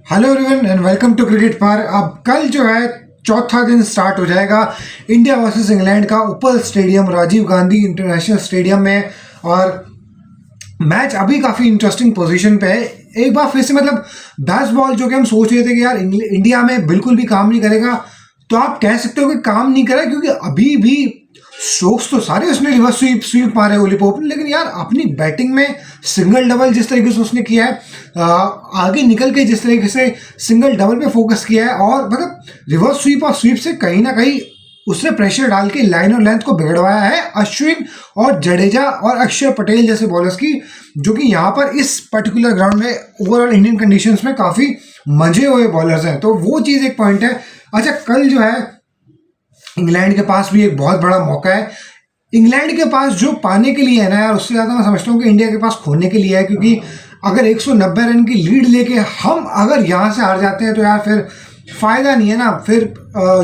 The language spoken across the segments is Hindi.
Hello everyone and welcome to cricket पर। अब कल जो है चौथा दिन स्टार्ट हो जाएगा इंडिया वर्सेस इंग्लैंड का Uppal stadium, Rajiv Gandhi international stadium में। और मैच अभी काफ़ी इंटरेस्टिंग पोजीशन पे है। एक बार फिर से मतलब बेसबॉल जो कि हम सोच रहे थे कि यार इंडिया में बिल्कुल भी काम नहीं करेगा, तो आप कह सकते हो कि काम नहीं करा, क्योंकि अभी भी स्ट्रोक्स तो सारे उसने रिवर्स स्वीप स्वीप मारे ओली पोप ने, लेकिन यार अपनी बैटिंग में सिंगल डबल जिस तरीके से उसने किया है, आगे निकल के जिस तरीके से सिंगल डबल पे फोकस किया है, और मतलब रिवर्स स्वीप और स्वीप से कहीं ना कहीं उसने प्रेशर डाल के लाइन और लेंथ को बिगड़वाया है अश्विन और जडेजा और अक्षर पटेल जैसे बॉलर्स की, जो कि यहाँ पर इस पर्टिकुलर ग्राउंड में ओवरऑल इंडियन कंडीशंस में काफ़ी मंजे हुए बॉलर्स हैं। तो वो चीज़ एक पॉइंट है। अच्छा, कल जो है इंग्लैंड के पास भी एक बहुत बड़ा मौका है। इंग्लैंड के पास जो पाने के लिए है ना यार, उससे ज़्यादा मैं समझता हूँ कि इंडिया के पास खोने के लिए है, क्योंकि अगर 190 रन की लीड लेके हम अगर यहाँ से हार जाते हैं तो यार फिर फ़ायदा नहीं है ना। फिर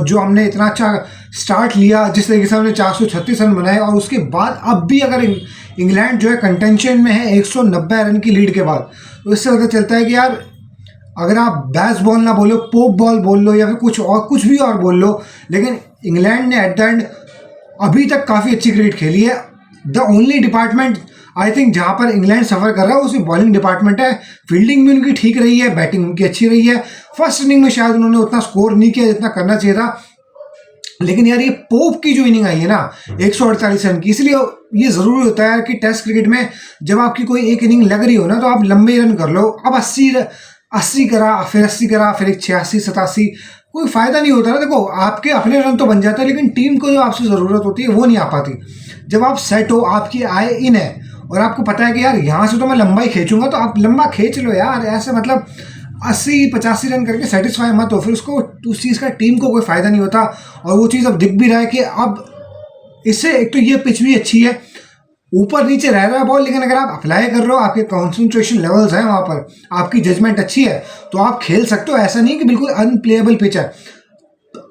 जो हमने इतना अच्छा स्टार्ट लिया, जिस तरीके से हमने 436 रन बनाए, और उसके बाद अब भी अगर इंग्लैंड जो है कंटेंशन में है 190 रन की लीड के बाद, तो इससे पता चलता है कि यार अगर आप बैस बॉल ना बोलो, पोप बॉल बोल लो, या फिर कुछ भी और बोल लो, लेकिन इंग्लैंड ने एट द एंड अभी तक काफ़ी अच्छी क्रिकेट खेली है। The only department I think जहाँ पर इंग्लैंड सफ़र कर रहा है उसकी बॉलिंग डिपार्टमेंट है। फील्डिंग भी उनकी ठीक रही है, बैटिंग उनकी अच्छी रही है। फर्स्ट इनिंग में शायद उन्होंने उतना स्कोर नहीं किया जितना करना चाहिए था, लेकिन यार ये पोप की जो इनिंग आई है ना 148 रन की, इसलिए ये ज़रूरी होता है यार कि टेस्ट क्रिकेट में जब आपकी कोई एक इनिंग लग रही हो ना, तो आप लंबे रन कर लो। अब 80 करा, फिर 80 करा, फिर एक 86 87, कोई फ़ायदा नहीं होता ना। देखो, आपके अपने रन तो बन जाते हैं, लेकिन टीम को जो आपसे ज़रूरत होती है वो नहीं आ पाती। जब आप सेट हो, आपकी आय इन है, और आपको पता है कि यार यहाँ से तो मैं लंबा ही खींचूंगा, तो आप लंबा खींच लो यार। ऐसे मतलब 80 85 रन करके सेटिस्फाई मत हो, फिर उसको उस चीज़ का टीम को कोई फ़ायदा नहीं होता। और वो चीज़ अब दिख भी रहा है कि अब इससे एक तो ये पिच भी अच्छी है, ऊपर नीचे रह रहा है बॉल, लेकिन अगर आप अप्लाई कर रहे हो, आपके कॉन्सेंट्रेशन लेवल्स हैं वहाँ पर, आपकी जजमेंट अच्छी है, तो आप खेल सकते हो। ऐसा नहीं कि बिल्कुल अनप्लेएबल पिच है।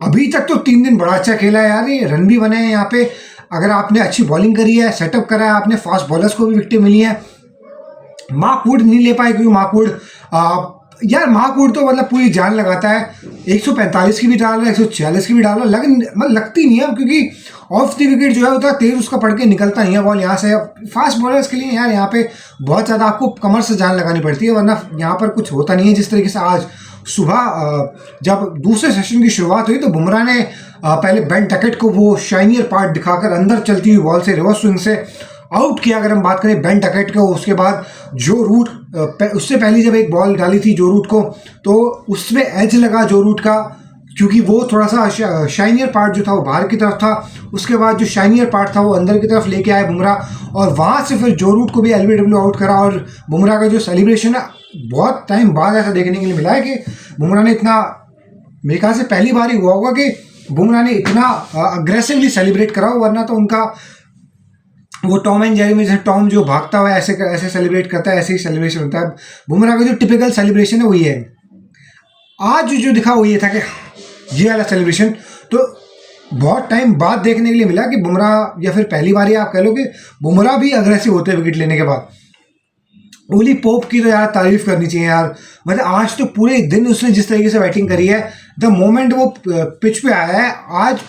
अभी तक तो 3 दिन बड़ा अच्छा खेला है यार, ये रन भी बने हैं यहाँ पे। अगर आपने अच्छी बॉलिंग करी है, सेटअप करा है आपने, फास्ट बॉलर्स को भी विकेटें मिली है। मार्क वुड नहीं ले पाए, क्योंकि मार्क वुड तो मतलब पूरी जान लगाता है। 145 की भी डाल रहा है, 146 की भी डाल रहा है, लेकिन मतलब लगती नहीं है, क्योंकि ऑफ द विकेट जो है उतना तेज उसका पड़ के निकलता नहीं है बॉल यहाँ से। फास्ट बॉलर्स के लिए यार यहाँ पे बहुत ज़्यादा आपको कमर से जान लगानी पड़ती है, वरना यहाँ पर कुछ होता नहीं है। जिस तरीके से आज सुबह जब दूसरे सेशन की शुरुआत हुई, तो बुमराह ने पहले बेन डकेट को वो शाइनियर पार्ट दिखाकर अंदर चलती हुई बॉल से, रिवर्स स्विंग से आउट किया। अगर हम बात करें बेन डकेट को, उसके बाद जो रूट उससे पहले जब एक बॉल डाली थी जो रूट को, तो उसमें एज लगा जो रूट का, क्योंकि वो थोड़ा सा शाइनियर पार्ट जो था वो बाहर की तरफ था। उसके बाद जो शाइनियर पार्ट था वो अंदर की तरफ लेके आए बुमराह, और वहाँ से फिर जो रूट को भी एलबीडब्ल्यू आउट करा। और बुमराह का जो सेलिब्रेशन है, बहुत टाइम बाद ऐसा देखने के लिए मिला है कि बुमराह ने इतना, मेरे ख्याल से पहली बार ही हुआ होगा कि बुमराह ने इतना अग्रेसिवली सेलिब्रेट करा हो, वरना तो उनका वो टॉम एंड जेरी में जैसे टॉम जो भागता हुआ ऐसे ऐसे सेलिब्रेट करता है, ऐसे ही सेलिब्रेशन होता है। बुमराह का जो टिपिकल सेलिब्रेशन है वो ये है। आज जो दिखा वो ये था कि ये वाला सेलिब्रेशन तो बहुत टाइम बाद देखने के लिए मिला कि बुमराह, या फिर पहली बार ही आप कह लो कि बुमराह भी अग्रेसिव होते हैं विकेट लेने के बाद। ओली पोप की तो यार तारीफ करनी चाहिए यार। मतलब आज तो पूरे दिन उसने जिस तरीके से बैटिंग करी है, द मोमेंट वो पिच पे आया है आज,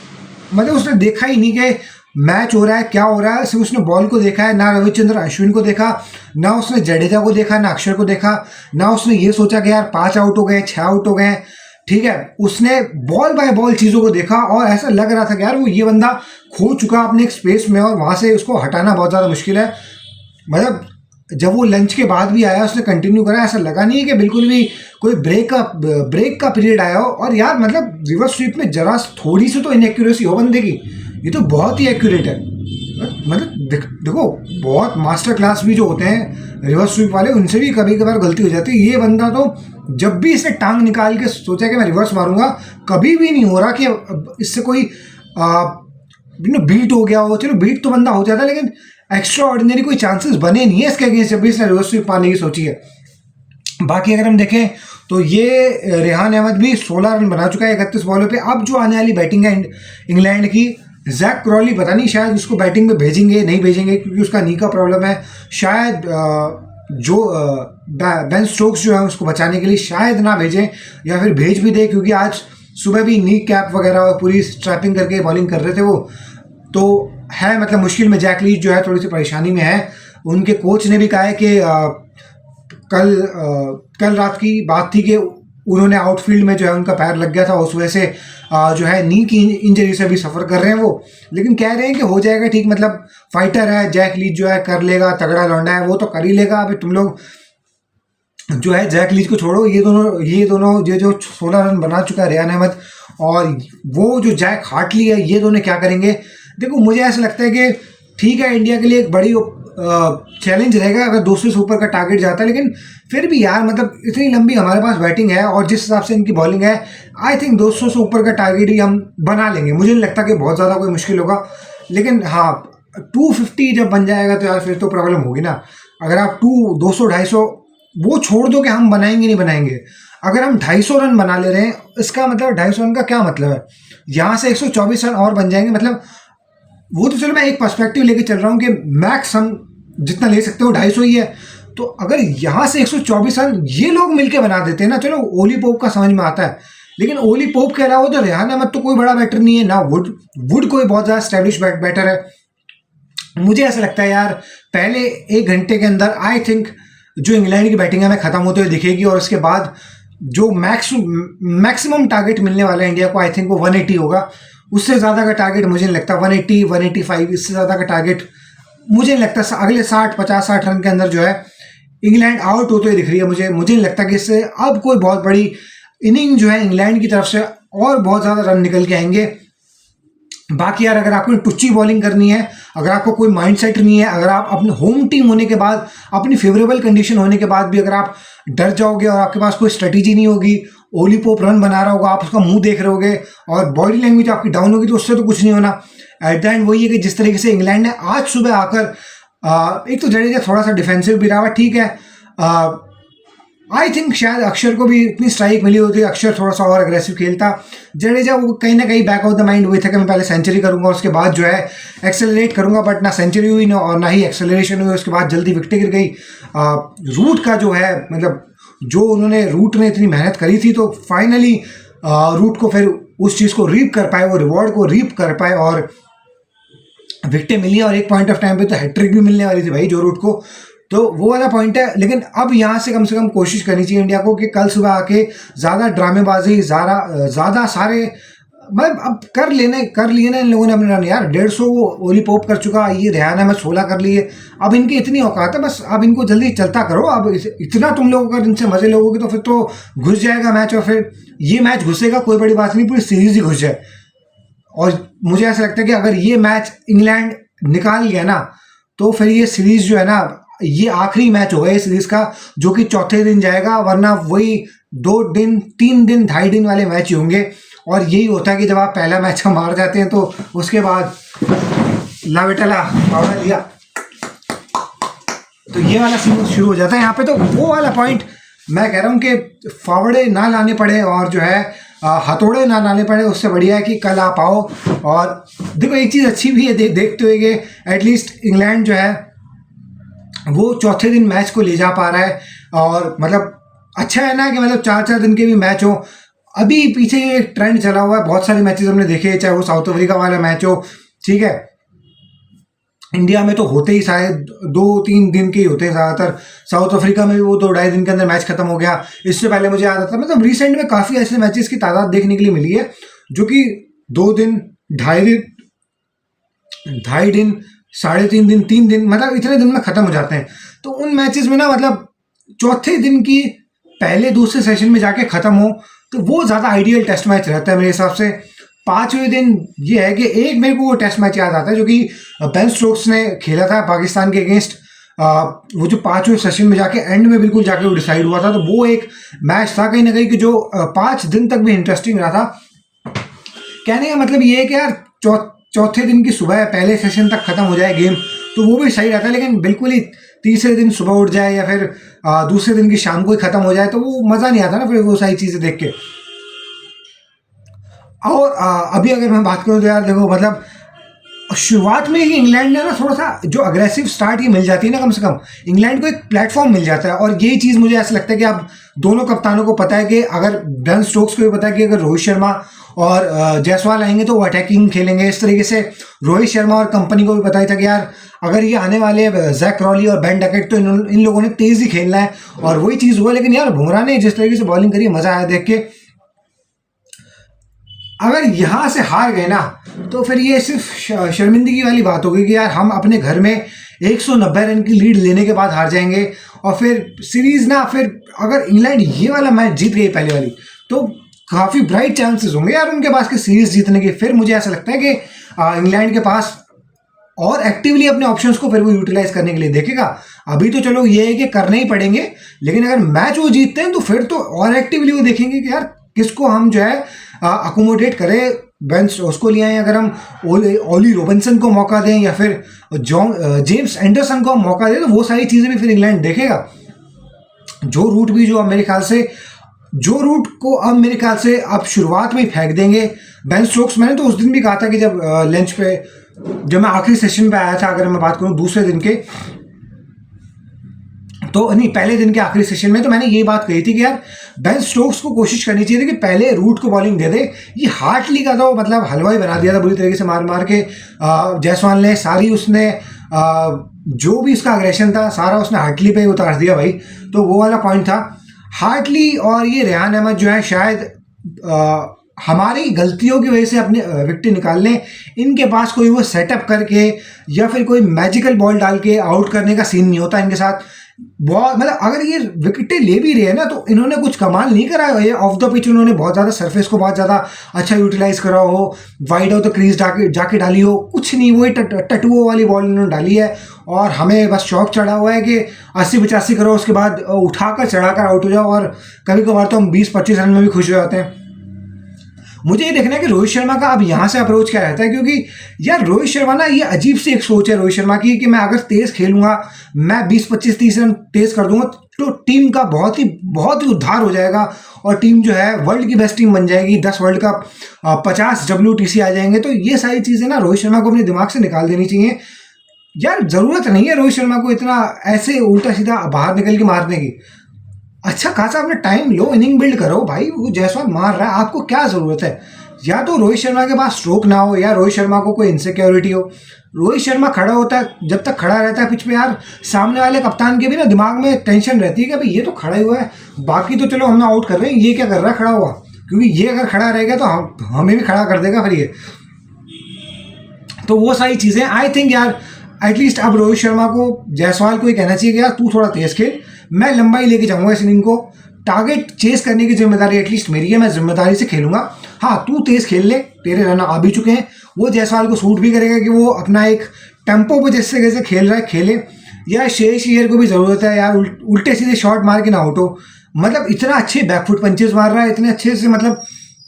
मतलब उसने देखा ही नहीं कि मैच हो रहा है, क्या हो रहा है। सिर्फ उसने बॉल को देखा है, ना रविचंद्र अश्विन को देखा, ना उसने जडेजा को देखा, ना अक्षर को देखा, ना उसने ये सोचा कि यार 5 आउट हो गए, 6 आउट हो गए। ठीक है, उसने बॉल बाय बॉल चीज़ों को देखा, और ऐसा लग रहा था कि यार वो ये बंदा खो चुका अपने एक स्पेस में, और वहाँ से उसको हटाना बहुत ज़्यादा मुश्किल है। मतलब जब वो लंच के बाद भी आया, उसने कंटिन्यू करा, ऐसा लगा नहीं है कि बिल्कुल भी कोई ब्रेक का पीरियड आया हो। और यार मतलब रिवर्स स्वीप में जरा थोड़ी सी तो इनएक्यूरेसी हो बंदे की, ये तो बहुत ही एक्यूरेट है। मतलब देखो, बहुत मास्टर क्लास भी जो होते हैं रिवर्स स्वीप वाले, उनसे भी कभी कभार गलती हो जाती है। ये बंदा तो जब भी इसने टांग निकाल के सोचा कि मैं रिवर्स मारूंगा, कभी भी नहीं हो रहा कि इससे कोई बीट हो गया हो। चलो बीट तो बंदा हो जाता है, लेकिन एक्स्ट्रा ऑर्डिनरी कोई चांसेस बने नहीं है इसके अगेंस्ट जब भी इसने रिवर्स स्वीप पाने की सोची है। बाकी अगर हम देखें तो ये रेहान अहमद भी 16 रन बना चुका है 31 बॉलों पे। अब जो आने वाली बैटिंग है इंग्लैंड की, जैक क्रॉली पता नहीं शायद उसको बैटिंग में भेजेंगे नहीं भेजेंगे, क्योंकि उसका नी का प्रॉब्लम है। शायद जो बेन स्टोक्स जो है उसको बचाने के लिए शायद ना भेजें, या फिर भेज भी दे, क्योंकि आज सुबह भी नी कैप वगैरह पूरी स्ट्रैपिंग करके बॉलिंग कर रहे थे वो, तो है मतलब मुश्किल में। जैक लीच जो है थोड़ी सी परेशानी में है। उनके कोच ने भी कहा है कि कल रात की बात थी कि उन्होंने आउटफील्ड में जो है उनका पैर लग गया था, उस वजह से जो है नी की इंजरी से भी सफ़र कर रहे हैं वो, लेकिन कह रहे हैं कि हो जाएगा ठीक। मतलब फाइटर है जैक लीच, जो है कर लेगा, तगड़ा लौंडा है वो, तो कर ही लेगा। अभी तुम लोग जो है जैक लीच को छोड़ो, ये दोनों जो 16 रन बना चुका है रेयान अहमद, और वो जो जैक हार्टली है, ये दोनों क्या करेंगे। देखो मुझे ऐसा लगता है कि ठीक है इंडिया के लिए एक बड़ी चैलेंज रहेगा अगर 200 से ऊपर का टारगेट जाता है, लेकिन फिर भी यार मतलब इतनी लंबी हमारे पास बैटिंग है और जिस हिसाब से इनकी बॉलिंग है, आई थिंक 200 से ऊपर का टारगेट ही हम बना लेंगे। मुझे नहीं लगता कि बहुत ज़्यादा कोई मुश्किल होगा, लेकिन हाँ 250 जब बन जाएगा तो यार फिर तो प्रॉब्लम होगी ना। अगर आप 200 250 वो छोड़ दो कि हम बनाएंगे नहीं बनाएंगे, अगर हम 250 रन बना ले रहे हैं, इसका मतलब 250 रन का क्या मतलब है, यहाँ से 124 रन और बन जाएंगे। मतलब वो तो चलो मैं एक पर्सपेक्टिव लेके चल रहा हूँ कि मैक्स हम जितना ले सकते हो 250 ही है, तो अगर यहाँ से 124 रन ये लोग मिलके बना देते हैं ना, चलो ओली पोप का समझ में आता है, लेकिन ओली पोप के अलावा तो रेहान अहमद तो कोई बड़ा बैटर नहीं है ना, वुड कोई बहुत ज़्यादा स्टैब्लिश बैटर है। मुझे ऐसा लगता है यार पहले 1 घंटे के अंदर आई थिंक जो इंग्लैंड की बैटिंग है हमें खत्म होते हुए दिखेगी, और उसके बाद जो मैक्सिमम टारगेट मिलने वाला है इंडिया को, आई थिंक वो 180 होगा। उससे ज़्यादा का टारगेट मुझे नहीं लगता, 180 185 इससे ज़्यादा का टारगेट मुझे नहीं लगता। अगले 60 रन के अंदर जो है इंग्लैंड आउट होते हुए दिख रही है। मुझे नहीं लगता कि इससे अब कोई बहुत बड़ी इनिंग जो है इंग्लैंड की तरफ से और बहुत ज़्यादा रन निकल के आएंगे। बाकी यार अगर आपको टुच्ची बॉलिंग करनी है, अगर आपको कोई माइंडसेट नहीं है, अगर आप अपने होम टीम होने के बाद, अपनी फेवरेबल कंडीशन होने के बाद भी अगर आप डर जाओगे और आपके पास कोई स्ट्रेटेजी नहीं होगी, ओली पोप रन बना रहा होगा, आप उसका मुंह देख रहे होगे और बॉडी लैंग्वेज आपकी डाउन होगी, तो उससे तो कुछ नहीं होना। एट द एंड वही है कि जिस तरीके से इंग्लैंड ने आज सुबह आकर एक तो जडेजा थोड़ा सा डिफेंसिव भी रहा, ठीक है। आई थिंक शायद अक्षर को भी इतनी स्ट्राइक मिली होती, अक्षर थोड़ा सा और अग्रेसिव खेलता। जडेजा वो कहीं ना कहीं बैक ऑफ द माइंड हुए थे कि मैं पहले सेंचुरी करूंगा, उसके बाद जो है एक्सेलरेट करूंगा, बट ना सेंचुरी हुई ना और ना ही एक्सेलरेशन हुई। उसके बाद जल्दी विकेट गिर गई। रूट का जो है मतलब जो उन्होंने रूट ने इतनी मेहनत करी थी, तो फाइनली रूट को फिर उस चीज़ को रीप कर पाए, वो रिवॉर्ड को रीप कर पाए और विकेटें मिली, और एक पॉइंट ऑफ टाइम पे तो हैट्रिक भी मिलने वाली थी भाई जो रूट को, तो वो वाला पॉइंट है। लेकिन अब यहाँ से कम कोशिश करनी चाहिए इंडिया को कि कल सुबह आके ज़्यादा ड्रामेबाजी, ज़्यादा सारे मतलब अब कर लिए ना इन लोगों ने अपने रन। यार 150 वो ओली पोप कर चुका, ये रेहान अहमद 16 कर लिए, अब इनकी इतनी औकात है, बस अब इनको जल्दी चलता करो। अब इतना तुम लोग अगर इनसे मजे लोगे तो फिर तो घुस जाएगा मैच, और फिर ये मैच घुसेगा कोई बड़ी बात नहीं, पूरी सीरीज ही घुस जाए। और मुझे ऐसा लगता है कि अगर ये मैच इंग्लैंड निकाल गया ना, तो फिर ये सीरीज जो है ना, ये आखिरी मैच होगा ये सीरीज का, जो कि चौथे दिन जाएगा, वरना वही 2 दिन 3 दिन 2.5 दिन वाले मैच ही होंगे। और यही होता है कि जब आप पहला मैच हम हार जाते हैं तो उसके बाद ला बेटा ला पावड़ा लिया, तो ये वाला सीन शुरू हो जाता है यहाँ पे। तो वो वाला पॉइंट मैं कह रहा हूँ कि फावड़े ना लाने पड़े और जो है हथौड़े ना लाने पड़े, उससे बढ़िया है कि कल आप आओ। और देखो एक चीज़ अच्छी भी है देखते हुए कि एटलीस्ट इंग्लैंड जो है वो चौथे दिन मैच को ले जा पा रहा है, और मतलब अच्छा है ना कि मतलब 4-4 दिन के भी मैच हो। अभी पीछे एक ट्रेंड चला हुआ है, बहुत सारे मैचेस हमने देखे, चाहे वो साउथ अफ्रीका वाला मैच हो, ठीक है। इंडिया में तो होते ही शायद 2-3 दिन के ही होते हैं ज़्यादातर। साउथ अफ्रीका में भी वो 2-2.5 दिन के अंदर मैच खत्म हो गया। इससे पहले मुझे याद आता, मतलब रिसेंट में काफ़ी ऐसे मैचेस की तादाद देखने के लिए मिली है जो कि 2 दिन, 2.5 दिन, 3.5 दिन, 3 दिन, मतलब इतने दिन में ख़त्म हो जाते हैं। तो उन मैचेस में ना मतलब चौथे दिन की पहले दूसरे सेशन में जाके ख़त्म हो, तो वो ज़्यादा आइडियल टेस्ट मैच रहता है मेरे हिसाब से। 5वें दिन ये है कि एक मेरे को वो टेस्ट मैच याद आता है जो कि बेन स्टोक्स ने खेला था पाकिस्तान के अगेंस्ट। वो जो 5वें सेशन में जाके एंड में बिल्कुल जाके वो डिसाइड हुआ था, तो वो एक मैच था कहीं ना कहीं कि जो 5 दिन तक भी इंटरेस्टिंग रहा था। कहने का मतलब ये है कि यार चौथे दिन की सुबह पहले सेशन तक खत्म हो जाए गेम, तो वो भी सही रहता है। लेकिन बिल्कुल ही तीसरे दिन सुबह उठ जाए या फिर दूसरे दिन की शाम को ही खत्म हो जाए, तो वो मज़ा नहीं आता ना फिर वो सारी चीज़ें देख के। और अभी अगर मैं बात करूँ तो यार देखो मतलब शुरुआत में ही इंग्लैंड ने ना थोड़ा सा जो अग्रेसिव स्टार्ट ये मिल जाती है ना, कम से कम इंग्लैंड को एक प्लेटफॉर्म मिल जाता है। और ये चीज़ मुझे ऐसा लगता है कि अब दोनों कप्तानों को पता है कि अगर बेन स्टोक्स को भी पता है कि अगर रोहित शर्मा और जायसवाल आएंगे तो वो अटैकिंग खेलेंगे इस तरीके से। रोहित शर्मा और कंपनी को भी पता ही था कि यार अगर ये आने वाले जैक क्रॉली और बेन डकेट तो इन लोगों ने तेज ही खेलना है, और वही चीज़ हुआ। लेकिन यार बुमराह ने जिस तरीके से बॉलिंग करी मज़ा आया देख के। अगर यहाँ से हार गए ना तो फिर ये सिर्फ शर्मिंदगी वाली बात होगी कि यार हम अपने घर में 190 रन की लीड लेने के बाद हार जाएंगे, और फिर सीरीज ना, फिर अगर इंग्लैंड ये वाला मैच जीत गई पहले वाली तो काफ़ी ब्राइट चांसेस होंगे यार उनके पास कि सीरीज जीतने के। फिर मुझे ऐसा लगता है कि इंग्लैंड के पास और एक्टिवली अपने ऑप्शंस को फिर वो यूटिलाइज करने के लिए देखेगा। अभी तो चलो ये है कि करने ही पड़ेंगे, लेकिन अगर मैच वो जीतते हैं तो फिर तो और एक्टिवली वो देखेंगे कि यार किसको हम जो है अकोमोडेट करें। बेन स्टोक्स को ले आए, अगर हम ओली रॉबिन्सन को मौका दें या फिर जेम्स एंडरसन को हम मौका दें, तो वो सारी चीज़ें भी फिर इंग्लैंड देखेगा। जो रूट अब मेरे ख्याल से अब शुरुआत में ही फेंक देंगे बेन स्टोक्स। मैंने तो उस दिन भी कहा था कि जब लंच पे, जब मैं आखिरी सेशन पे आया था, अगर मैं बात करूं दूसरे दिन के, तो नहीं पहले दिन के आखिरी सेशन में, तो मैंने ये बात कही थी कि यार बेन स्टोक्स को कोशिश करनी चाहिए थी कि पहले रूट को बॉलिंग दे दे। ये हार्टली का तो मतलब हलवाई बना दिया था बुरी तरीके से मार के जायसवाल ने। सारी उसने जो भी इसका अग्रेशन था सारा उसने हार्टली पे ही उतार दिया भाई। तो वो वाला पॉइंट था। हार्टली और ये रेहान अहमद जो है शायद हमारी गलतियों की वजह से अपने विकेट निकाल लें। इनके पास कोई वो सेटअप करके या फिर कोई मैजिकल बॉल डाल के आउट करने का सीन नहीं होता इनके साथ। बहुत मतलब अगर ये विकेटें ले भी रहे हैं ना तो इन्होंने कुछ कमाल नहीं करा है। ऑफ द पिच उन्होंने बहुत ज़्यादा सरफेस को बहुत ज़्यादा अच्छा यूटिलाइज करा हो, वाइड हो तो क्रीज जाके डाली हो, कुछ नहीं। वही टटुओं वाली बॉल इन्होंने डाली है और हमें बस शौक चढ़ा हुआ है कि 80-85 करो, उसके बाद उठाकर चढ़ाकर आउट हो जाओ। और कभी कभार तो हम 20-25 रन में भी खुश हो जाते हैं। मुझे ये देखना है कि रोहित शर्मा का अब यहाँ से अप्रोच क्या रहता है, क्योंकि यार रोहित शर्मा ना, ये अजीब सी एक सोच है रोहित शर्मा की कि मैं अगर तेज खेलूंगा, मैं 20-25-30 रन तेज कर दूंगा तो टीम का बहुत ही उद्धार हो जाएगा और टीम जो है वर्ल्ड की बेस्ट टीम बन जाएगी। 10 वर्ल्ड कप, 50 WTC आ जाएंगे। तो ये सारी चीज़ें ना रोहित शर्मा को अपने दिमाग से निकाल देनी चाहिए। यार ज़रूरत नहीं है रोहित शर्मा को इतना ऐसे उल्टा सीधा बाहर निकल के मारने की। अच्छा खासा अपने टाइम लो, इनिंग बिल्ड करो भाई। वो जायसवाल मार रहा है, आपको क्या ज़रूरत है? या तो रोहित शर्मा के पास स्ट्रोक ना हो या रोहित शर्मा को कोई इनसिक्योरिटी हो। रोहित शर्मा खड़ा होता है, जब तक खड़ा रहता है पिच पे, यार सामने वाले कप्तान के भी ना दिमाग में टेंशन रहती है कि भाई ये तो खड़ा ही हुआ है, बाकी तो चलो हम ना आउट कर रहे हैं, ये क्या कर रहा है खड़ा हुआ? क्योंकि ये अगर खड़ा रहेगा तो हमें भी खड़ा कर देगा फिर ये। तो वो सारी चीज़ें आई थिंक यार एटलीस्ट अब रोहित शर्मा को, जायसवाल को ही कहना चाहिए कि यार तू थोड़ा तेज खेल, मैं लंबाई लेके जाऊंगा इस इनिंग को। टारगेट चेस करने की जिम्मेदारी एटलीस्ट मेरी है, मैं जिम्मेदारी से खेलूंगा। हाँ तू तेज खेल ले, तेरे रन आ भी चुके हैं। वो जायसवाल को सूट भी करेगा कि वो अपना एक टेम्पो पे जैसे खेल रहा है खेले। या श्रेयस अय्यर को भी ज़रूरत है यार उल्टे सीधे शॉट मार के ना आउट हो। मतलब इतना अच्छे बैकफुट पंचेस मार रहा है, इतने अच्छे से, मतलब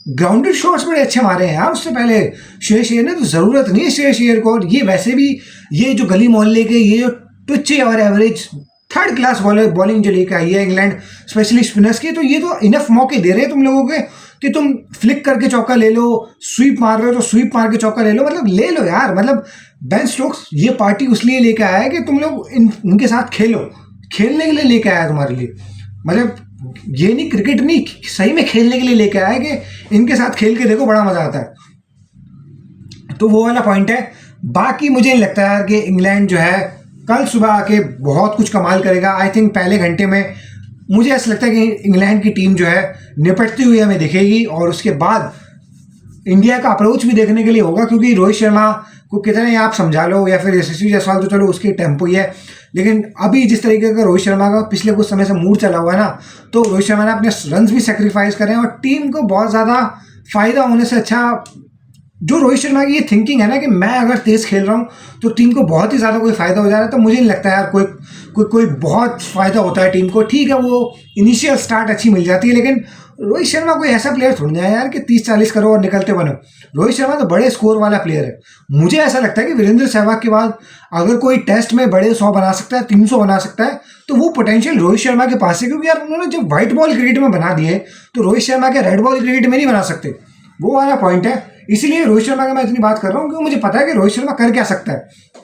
ग्राउंडेड शॉट्स बड़े अच्छे मारे हैं यार उससे पहले श्रेयस अय्यर ने। तो ज़रूरत नहीं है श्रेयस अय्यर को। और ये वैसे भी ये जो गली मोहल्ले के ये जो टुच्चे और एवरेज थर्ड क्लास बॉलिंग जो लेकर आई है इंग्लैंड, स्पेशली स्पिनर्स की, तो ये तो इनफ मौके दे रहे हैं तुम लोगों के कि तुम फ्लिक करके चौका ले लो, स्वीप मार रहे हो तो स्वीप मार के चौका ले लो। मतलब ले लो यार। मतलब बेन स्टोक्स ये पार्टी उसलिए लेके आया है कि तुम लोग इनके साथ खेलो, खेलने के लिए लेके आया तुम्हारे लिए। मतलब ये नहीं, क्रिकेट नहीं, सही में खेलने के लिए लेके आया है कि इनके साथ खेल के देखो बड़ा मजा आता है। तो वो वाला पॉइंट है। बाकी मुझे नहीं लगता यार कि इंग्लैंड जो है कल सुबह आके बहुत कुछ कमाल करेगा। आई थिंक पहले घंटे में मुझे ऐसा लगता है कि इंग्लैंड की टीम जो है निपटती हुई हमें दिखेगी, और उसके बाद इंडिया का अप्रोच भी देखने के लिए होगा। क्योंकि रोहित शर्मा को कितने आप समझा लो या फिर यशस्वी जायसवाल, तो चलो उसकी टेम्पो ही है, लेकिन अभी जिस तरीके का रोहित शर्मा का पिछले कुछ समय से मूड चला हुआ है ना, तो रोहित शर्मा ने अपने रन्स भी सेक्रीफाइस करे हैं और टीम को बहुत ज़्यादा फायदा होने से अच्छा, जो रोहित शर्मा की ये थिंकिंग है ना कि मैं अगर तेज खेल रहा हूँ तो टीम को बहुत ही ज़्यादा कोई फ़ायदा हो जा रहा है। तो मुझे नहीं लगता यार कोई बहुत फ़ायदा होता है टीम को। ठीक है वो इनिशियल स्टार्ट अच्छी मिल जाती है, लेकिन रोहित शर्मा कोई ऐसा प्लेयर थोड़ी ना है यार कि 30-40 करो और निकलते बनो। रोहित शर्मा तो बड़े स्कोर वाला प्लेयर है। मुझे ऐसा लगता है कि वीरेंद्र सहवाग के बाद अगर कोई टेस्ट में बड़े 100 बना सकता है, 300 बना सकता है, तो वो पोटेंशियल रोहित शर्मा के पास है। क्योंकि यार उन्होंने जब व्हाइट बॉल क्रिकेट में बना दिए तो रोहित शर्मा के रेड बॉल क्रिकेट में नहीं बना सकते। वो वाला पॉइंट है। इसीलिए रोहित शर्मा की मैं इतनी बात कर रहा हूँ क्योंकि मुझे पता है कि रोहित शर्मा कर क्या सकता है।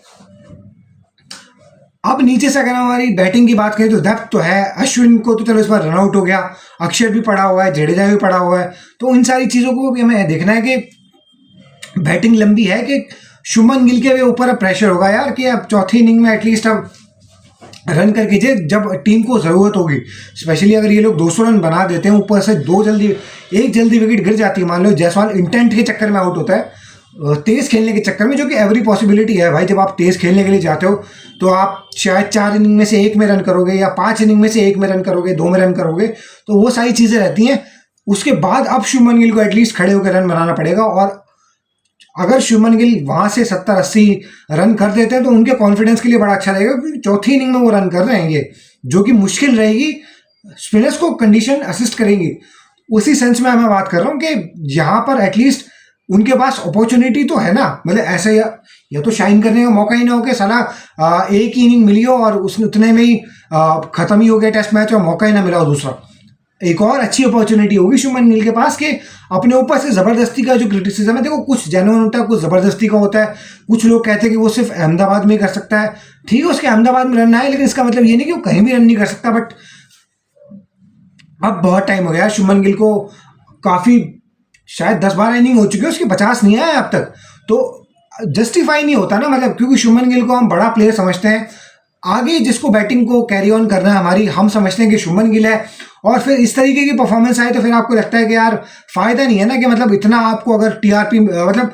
अब नीचे से अगर हमारी बैटिंग की बात करें तो डेप्थ तो है। अश्विन को तो चलो इस बार रनआउट हो गया, अक्षर भी पड़ा हुआ है, जडेजा भी पड़ा हुआ है, तो इन सारी चीज़ों को भी हमें देखना है कि बैटिंग लंबी है कि शुभमन गिल के ऊपर अब प्रेशर होगा यार कि अब चौथी इनिंग में एटलीस्ट अब रन कर कीजिए जब टीम को ज़रूरत होगी। स्पेशली अगर ये लोग 200 रन बना देते हैं, ऊपर से एक जल्दी विकेट गिर जाती है, मान लो जायसवाल इंटेंट के चक्कर में आउट होता है, तेज़ खेलने के चक्कर में, जो कि एवरी पॉसिबिलिटी है भाई। जब आप तेज़ खेलने के लिए जाते हो तो आप शायद 4 इनिंग में से 1 में रन करोगे या 5 इनिंग में से 1 में रन करोगे, 2 में रन करोगे, तो वो सारी चीज़ें रहती हैं। उसके बाद अब शुभमन गिल को एटलीस्ट खड़े होकर रन बनाना पड़ेगा, और अगर शुभमन गिल वहाँ से 70-80 रन कर देते हैं तो उनके कॉन्फिडेंस के लिए बड़ा अच्छा रहेगा, क्योंकि चौथी इनिंग में वो रन कर रहे हैं ये, जो कि मुश्किल रहेगी, स्पिनर्स को कंडीशन असिस्ट करेंगी। उसी सेंस में मैं बात कर रहा हूँ कि यहाँ पर एटलीस्ट उनके पास अपॉर्चुनिटी तो है ना, मतलब ऐसे या तो शाइन करने का मौका ही ना हो कि साला एक ही इनिंग मिली हो और उसने उतने में ही खत्म ही हो गया टेस्ट मैच और मौका ही ना मिला हो दूसरा। एक और अच्छी अपॉर्चुनिटी होगी शुभमन गिल के पास कि अपने ऊपर से ज़बरदस्ती का जो क्रिटिसिज्म है, देखो कुछ जेन्युइन होता है, कुछ ज़बरदस्ती का होता है। कुछ लोग कहते हैं कि वो सिर्फ अहमदाबाद में ही कर सकता है, ठीक है उसके अहमदाबाद में रन आए, लेकिन इसका मतलब ये नहीं कि वो कहीं भी रन नहीं कर सकता। बट अब बहुत टाइम हो गया शुभमन गिल को, काफ़ी शायद 10-12 इनिंग हो चुकी है उसकी, 50 नहीं आया अब तक, तो जस्टिफाई नहीं होता ना, मतलब क्योंकि शुभमन गिल को हम बड़ा प्लेयर समझते हैं, आगे जिसको बैटिंग को कैरी ऑन करना है हमारी, हम समझते हैं कि शुभमन गिल है, और फिर इस तरीके की परफॉर्मेंस आए तो फिर आपको लगता है कि यार फायदा नहीं है ना, कि मतलब इतना आपको अगर टीआरपी, मतलब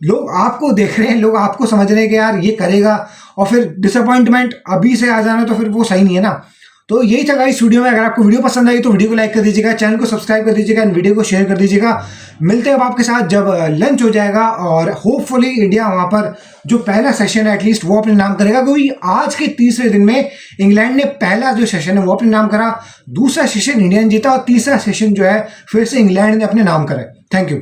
लोग आपको देख रहे हैं, लोग आपको समझ रहे हैं कि यार ये करेगा, और फिर डिसअपॉइंटमेंट अभी से आ जाना तो फिर वो सही नहीं है ना। तो यही था गाइस वीडियो में। अगर आपको वीडियो पसंद आई तो वीडियो को लाइक कर दीजिएगा, चैनल को सब्सक्राइब कर दीजिएगा, एंड वीडियो को शेयर कर दीजिएगा। मिलते हैं अब आपके साथ जब लंच हो जाएगा, और होपफुली इंडिया वहाँ पर जो पहला सेशन है एटलीस्ट वो अपने नाम करेगा, क्योंकि आज के तीसरे दिन में इंग्लैंड ने पहला जो सेशन है वो अपने नाम करा, दूसरा सेशन इंडिया ने जीता, और तीसरा सेशन जो है फिर से इंग्लैंड ने अपने नाम करा। Thank you.